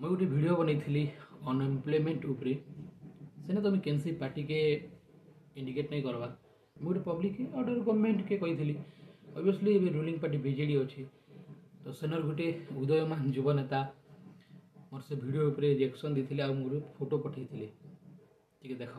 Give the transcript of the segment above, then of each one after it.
मैं गोटे वीडियो बनई अनएम्प्लॉयमेंट उपरे सेने तो कैंसी पार्टी के इंडिकेट नहीं करवा मुझे पब्लिक ऑर्डर गवर्नमेंट के कही ऑब्वियसली रूलिंग पार्टी बीजेडी अच्छी तो सेनर गोटे उदयमान युव नेता मोर से वीडियो उपरे रिएक्शन देते आ मोर फोटो पठे ठीक देख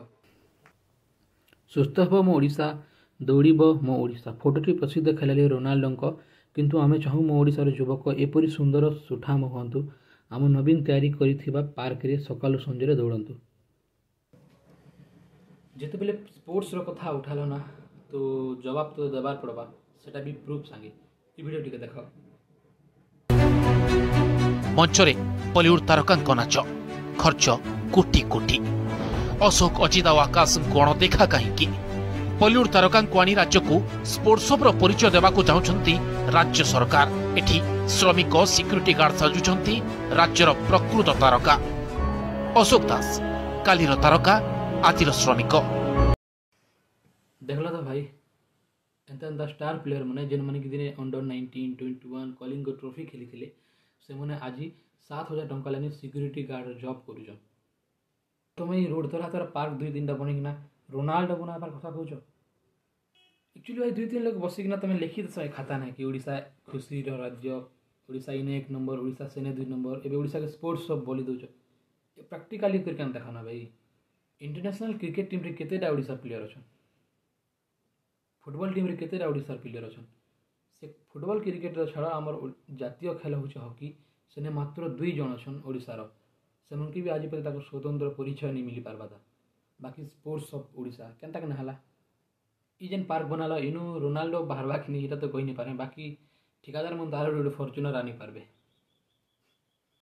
सुस्थ हम मो ओडिशा दौड़ब मो ओडिशा फोटोटी प्रसिद्ध खेलाड़ी रोनाल्डो किंतु आमे चाहूँ मो ओडिशार युवक एपरी सुंदर सुठाम हूँ आम नवीन तैयारी करिथिबा पार्क रे सकालु संजरे दौड़ंतु जिते बेले स्पोर्ट्स रो कथा उठालो ना तो जवाब तो देबार पड़बा सेटा भी प्रूफ सांगे ई वीडियो टिके देखो। मंचरे बॉलीवुड तारकांक नाच खर्च कोटी कोटी अशोक अजित और आकाश गण देखा कहीं बॉलीवुड तारकांक आनी राज्य को स्पोर्ट्स शॉप परिचय देवाक चाहूंती राज्य सरकार एठी श्रमिक सिक्यूरीटी गार्ड साजुंट राज्यर प्रकृत तारका अशोक दास कालीर तारका आजिर श्रमिक देखला तो भाई एंता स्टार प्लेयर माने जेन माने कि दिने अंडर 19 21 कलिंग ट्रॉफी खेली थिले से माने आज 7,000 टंका लानी सिक्यूरीटी गार्ड जॉब करूछन तुम रोड तोरा तोरा पार्क 2-3टा बनिकिना रोनाल्डो बना पार कथा कहूछ एक्चुअली भाई 2-3 लोग बसिकिना तुम लिखी दस खाता ना कि ओडिशा खुशी राज्य ओडिशा इने 1 नंबर ओडिशा सेने 2 नंबर एबे ओडिशा के स्पोर्ट्स सब बोली दउछ प्रैक्टिकली करके देखा ना भाई इंटरनेशनल क्रिकेट टीम रे केतेटा ओडिशा प्लेयर अछन फुटबॉल टीम रे केतेटा ओडिशा प्लेयर अछन से फुटबॉल क्रिकेट छड़ा हमर जातीय खेल होछ हॉकी सेने मात्र 2 जन अछन ओडिसा रो सेमन की भी आज पे ताको स्वतंत्र परिचय नहीं मिली पारबा था बाकी स्पोर्ट्स ऑफ ओडिशा केनता के हला ई जेन पार्क बनाला इनु रोनाल्डो बाहरवा कि नहीं तो कहि नहीं पारे बाकी ठिकादार मन तार फॉर्च्यूनर आनी पारबे।